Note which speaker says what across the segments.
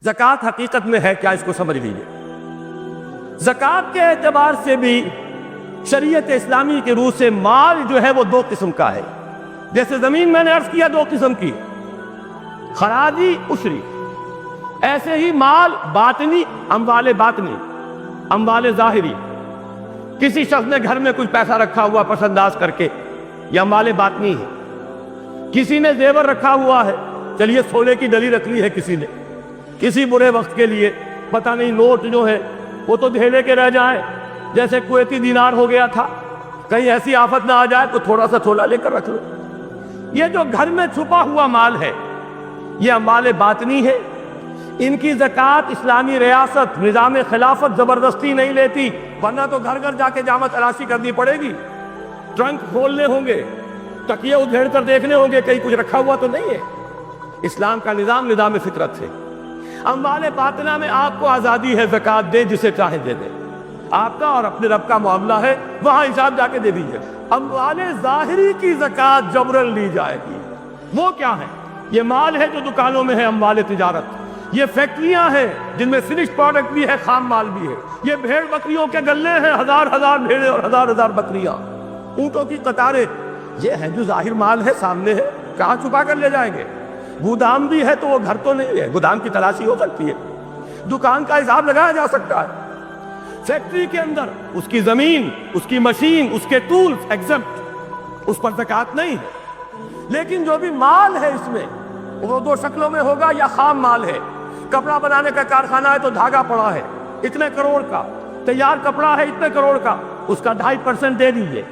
Speaker 1: زکوٰۃ حقیقت میں ہے کیا، اس کو سمجھ لیجیے۔ زکوٰۃ کے اعتبار سے بھی شریعت اسلامی کے روح سے مال جو ہے وہ دو قسم کا ہے۔ جیسے زمین میں نے عرض کیا دو قسم کی، خراجی عشری، ایسے ہی مال باطنی، اموال باطنی، اموال ظاہری۔ کسی شخص نے گھر میں کچھ پیسہ رکھا ہوا پس انداز کر کے، یہ اموال باطنی ہے۔ کسی نے زیور رکھا ہوا ہے، چلیے سونے کی ڈلی رکھ لی ہے کسی نے، کسی برے وقت کے لیے، پتہ نہیں نوٹ جو ہے وہ تو دھیلے کے رہ جائیں، جیسے کویتی دینار ہو گیا تھا، کہیں ایسی آفت نہ آ جائے تو تھوڑا سا تھولا لے کر رکھ لو۔ یہ جو گھر میں چھپا ہوا مال ہے یہ اموال باطنی ہے۔ ان کی زکوٰۃ اسلامی ریاست، نظام خلافت زبردستی نہیں لیتی، ورنہ تو گھر گھر جا کے جامع تلاشی کرنی پڑے گی، ٹرنک کھولنے ہوں گے، تکیے ادھیڑ کر دیکھنے ہوں گے کہیں کچھ رکھا ہوا تو نہیں ہے۔ اسلام کا نظام فطرت ہے۔ اموال باطنہ میں آپ کو آزادی ہے، زکوٰۃ دے جسے چاہے دے دے، آپ کا اور اپنے رب کا معاملہ ہے، وہاں حساب جا کے دے دیجیے۔ اموال ظاہری کی زکوٰۃ جبرن لی جائے گی۔ وہ کیا ہے؟ یہ مال ہے جو دکانوں میں ہے، اموال تجارت، یہ فیکٹریاں ہیں جن میں فنش پروڈکٹ بھی ہے، خام مال بھی ہے، یہ بھیڑ بکریوں کے گلے ہیں، ہزار ہزار بھیڑیں اور ہزار ہزار بکریاں، اونٹوں کی قطاریں، یہ ہے جو ظاہر مال ہے، سامنے ہے، کہاں چھپا کر لے جائیں گے؟ گودام بھی ہے تو وہ گھر تو نہیں ہے، گودام کی تلاشی ہو سکتی ہے، دکان کا حساب لگایا جا سکتا ہے۔ فیکٹری کے اندر اس کی زمین، اس کی مشین، اس کے ٹولز ایگزمپٹ، اس پر زکوٰۃ نہیں ہے۔ لیکن جو بھی مال ہے اس میں وہ دو شکلوں میں ہوگا، یا خام مال ہے، کپڑا بنانے کا کارخانہ ہے تو دھاگا پڑا ہے اتنے کروڑ کا، تیار کپڑا ہے اتنے کروڑ کا، اس کا 2.5% دے دیجئے۔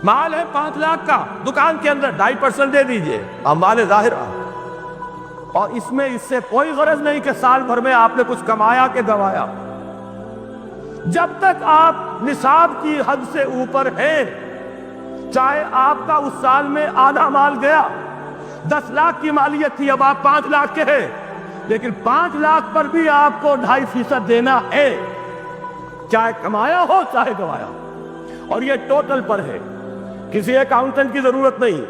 Speaker 1: مال ہے 5 لاکھ کا دکان کے اندر، 2.5% دے دیجئے، اموال ظاہرہ۔ اور اس میں اس سے کوئی غرض نہیں کہ سال بھر میں آپ نے کچھ کمایا کہ گوایا۔ جب تک آپ نصاب کی حد سے اوپر ہیں، چاہے آپ کا اس سال میں آدھا مال گیا، 10 لاکھ کی مالیت تھی، اب آپ 5 لاکھ کے ہیں، لیکن 5 لاکھ پر بھی آپ کو 2.5% دینا ہے، چاہے کمایا ہو چاہے گوایا ہو۔ اور یہ ٹوٹل پر ہے، کسی اکاؤنٹنٹ کی ضرورت نہیں،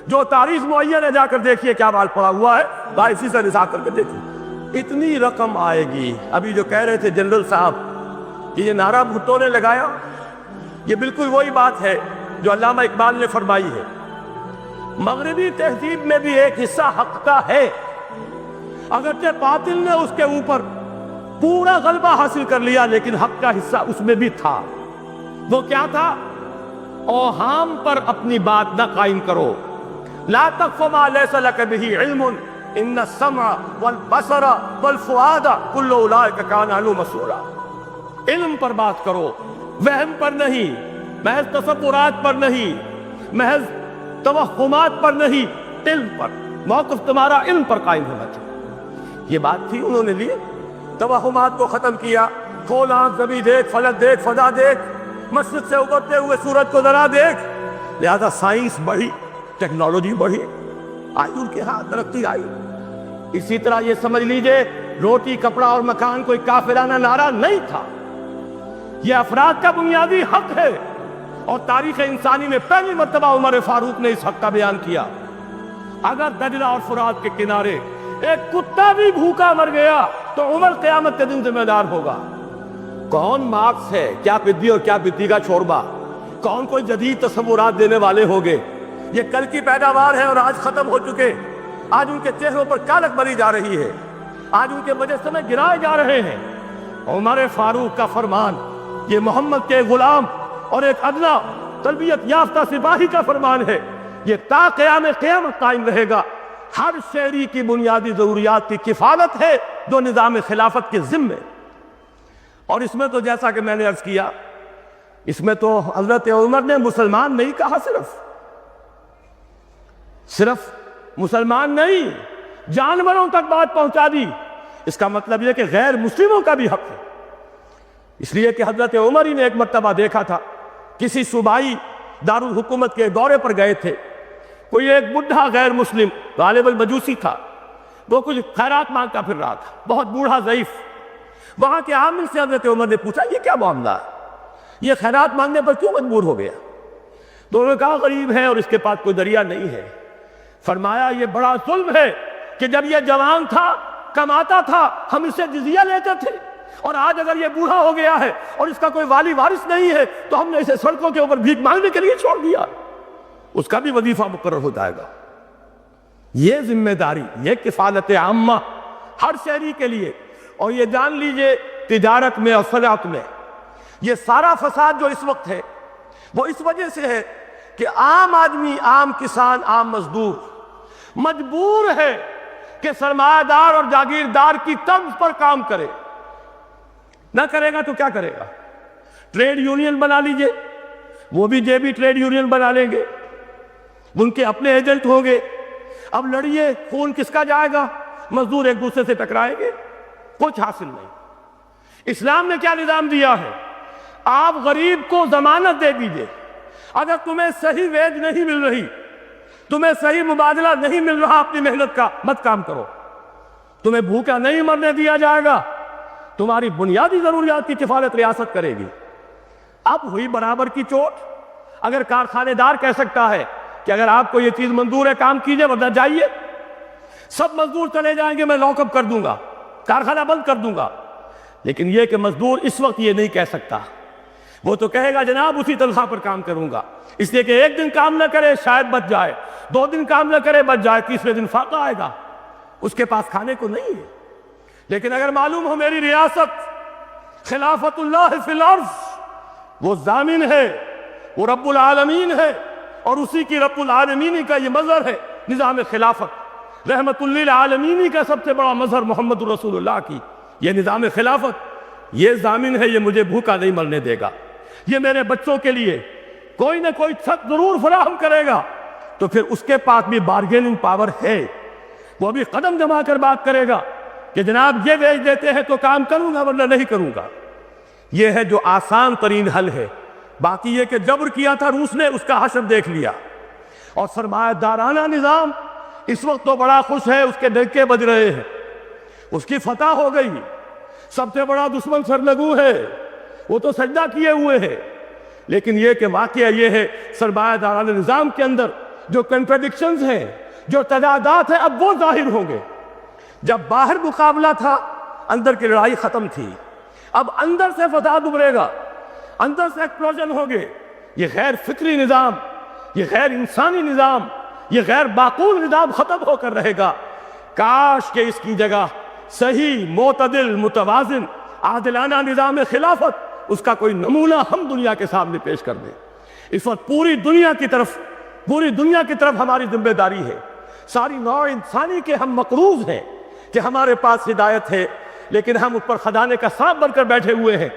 Speaker 1: جو تاریخ معین ہے جا کر دیکھیے کیا مال پڑا ہوا ہے، 22 سے حساب کر کے دیکھیے، اتنی رقم آئے گی۔ ابھی جو کہہ رہے تھے جنرل صاحب کہ یہ نعرہ بھٹو نے لگایا، یہ بالکل وہی بات ہے جو علامہ اقبال نے فرمائی ہے، مغربی تہذیب میں بھی ایک حصہ حق کا ہے، اگرچہ باطل نے اس کے اوپر پورا غلبہ حاصل کر لیا، لیکن حق کا حصہ اس میں بھی تھا۔ وہ کیا تھا؟ اوہام پر اپنی بات نہ قائم کرو، لا تقف ما لیس لک بہ علم ان السمع والبصر والفؤاد کل اولئک کان عنہ مسئولا۔ علم پر بات کرو، وہم پر نہیں، محض تصورات پر نہیں، محض توہمات پر نہیں، علم پر، موقف تمہارا علم پر قائم ہونا چاہیے۔ یہ بات تھی، انہوں نے لی، توہمات کو ختم کیا، کھول آنکھ زمیں دیکھ، فلک دیکھ، فضا دیکھ، مشرق سے ابھرتے ہوئے سورج کو ذرا دیکھ۔ لہذا سائنس بڑھی، ٹیکنالوجی بڑھی، آئی ان کے ہاں ترقی آئی۔ اسی طرح یہ سمجھ لیجئے روٹی، کپڑا اور مکان کوئی کافرانہ نعرہ نہیں تھا، یہ افراد کا بنیادی حق ہے، اور تاریخ انسانی میں پہلی مرتبہ عمر فاروق نے اس حق کا بیان کیا۔ اگر دجلہ اور فرات کے کنارے ایک کتا بھی بھوکا مر گیا تو عمر قیامت کے دن ذمہ دار ہوگا۔ کون مارکس ہے، کیا پدی اور کیا پتی کا چھوڑبا، کون کوئی جدید تصورات دینے والے ہوگے؟ یہ کل کی پیداوار ہے اور آج ختم ہو چکے، آج ان کے چہروں پر کالک بری جا رہی ہے، آج ان کے مجسمے گرائے جا رہے ہیں۔ عمر فاروق کا فرمان، یہ محمد کے غلام اور ایک ادنا تربیت یافتہ سپاہی کا فرمان ہے، یہ تا قیامت قائم رہے گا۔ ہر شہری کی بنیادی ضروریات کی کفالت ہے جو نظام خلافت کے ذمے، اور اس میں تو جیسا کہ میں نے عرض کیا، اس میں تو حضرت عمر نے مسلمان نہیں کہا، صرف مسلمان نہیں، جانوروں تک بات پہنچا دی۔ اس کا مطلب یہ کہ غیر مسلموں کا بھی حق ہے، اس لیے کہ حضرت عمر ہی نے ایک مرتبہ دیکھا تھا، کسی صوبائی دارالحکومت کے دورے پر گئے تھے، کوئی ایک بڈھا غیر مسلم غالب المجوسی تھا، وہ کچھ خیرات مانگتا پھر رہا تھا، بہت بوڑھا ضعیف۔ وہاں کے عامل سے حضرت عمر نے پوچھا یہ کیا معاملہ ہے، یہ خیرات مانگنے پر کیوں مجبور ہو گیا؟ تو انہوں نے کہا غریب ہے اور اس کے پاس کوئی ذریعہ نہیں ہے۔ فرمایا یہ بڑا ظلم ہے کہ جب یہ جوان تھا کماتا تھا ہم اس سے جزیہ لیتے تھے، اور آج اگر یہ بوڑھا ہو گیا ہے اور اس کا کوئی والی وارث نہیں ہے تو ہم نے اسے سڑکوں کے اوپر بھیک مانگنے کے لیے چھوڑ دیا، اس کا بھی وظیفہ مقرر ہو جائے گا۔ یہ ذمہ داری، یہ کفالت عامہ ہر شہری کے لیے۔ اور یہ جان لیجئے تجارت میں اور صنعت میں یہ سارا فساد جو اس وقت ہے وہ اس وجہ سے ہے کہ عام آدمی، عام کسان، عام مزدور مجبور ہے کہ سرمایہ دار اور جاگیردار کی طرز پر کام کرے۔ نہ کرے گا تو کیا کرے گا؟ ٹریڈ یونین بنا لیجئے، وہ بھی جیبی ٹریڈ یونین بنا لیں گے، ان کے اپنے ایجنٹ ہوں گے۔ اب لڑیے، خون کس کا جائے گا؟ مزدور ایک دوسرے سے ٹکرائیں گے، کچھ حاصل نہیں۔ اسلام نے کیا نظام دیا ہے؟ آپ غریب کو ضمانت دے دیجئے، اگر تمہیں صحیح ویج نہیں مل رہی، تمہیں صحیح مبادلہ نہیں مل رہا اپنی محنت کا، مت کام کرو، تمہیں بھوکا نہیں مرنے دیا جائے گا، تمہاری بنیادی ضروریات کی کفالت ریاست کرے گی۔ اب ہوئی برابر کی چوٹ۔ اگر کارخانے دار کہہ سکتا ہے کہ اگر آپ کو یہ چیز منظور ہے کام کیجئے ورنہ جائیے، سب مزدور چلے جائیں گے، میں لاک اپ کر دوں گا، کارخانہ بند کر دوں گا، لیکن یہ کہ مزدور اس وقت یہ نہیں کہہ سکتا، وہ تو کہے گا جناب اسی تنخواہ پر کام کروں گا، اس لیے کہ ایک دن کام نہ کرے شاید بچ جائے، 2 دن کام نہ کرے بچ جائے، تیسرے دن فاقہ آئے گا، اس کے پاس کھانے کو نہیں ہے۔ لیکن اگر معلوم ہو میری ریاست خلافت اللہ فی الارض، وہ ضامن ہے، وہ رب العالمین ہے، اور اسی کی رب العالمینی کا یہ مظہر ہے نظام خلافت، رحمت للعالمینی کا سب سے بڑا مظہر محمد رسول اللہ کی یہ نظام خلافت، یہ ضامن ہے یہ مجھے بھوکا نہیں مرنے دے گا، یہ میرے بچوں کے لیے کوئی نہ کوئی چھت ضرور فراہم کرے گا، تو پھر اس کے پاس بھی بارگیننگ پاور ہے، وہ بھی قدم جما کر بات کرے گا کہ جناب یہ ویج دیتے ہیں تو کام کروں گا ورنہ نہیں کروں گا۔ یہ ہے جو آسان ترین حل ہے۔ باقی یہ کہ جبر کیا تھا روس نے، اس کا حشر دیکھ لیا، اور سرمایہ دارانہ نظام اس وقت تو بڑا خوش ہے، اس کے ڈنکے بج رہے ہیں، اس کی فتح ہو گئی، سب سے بڑا دشمن سرنگو ہے، وہ تو سجدہ کیے ہوئے ہے۔ لیکن یہ کہ واقعہ یہ ہے سرمایہ دارانہ نظام کے اندر جو کنٹرڈکشنز ہیں، جو تضادات ہیں، اب وہ ظاہر ہوں گے۔ جب باہر مقابلہ تھا، اندر کی لڑائی ختم تھی، اب اندر سے فساد ابھرے گا، اندر سے ایکسپلوژن ہوگے۔ یہ غیر فکری نظام، یہ غیر انسانی نظام، یہ غیر معقول نظام ختم ہو کر رہے گا۔ کاش کہ اس کی جگہ صحیح، معتدل، متوازن، عادلانہ نظام خلافت، اس کا کوئی نمونہ ہم دنیا کے سامنے پیش کر دیں۔ اس وقت پوری دنیا کی طرف ہماری ذمہ داری ہے، ساری نوع انسانی کے ہم مقروض ہیں کہ ہمارے پاس ہدایت ہے، لیکن ہم اس پر خزانے کا سانپ بن کر بیٹھے ہوئے ہیں۔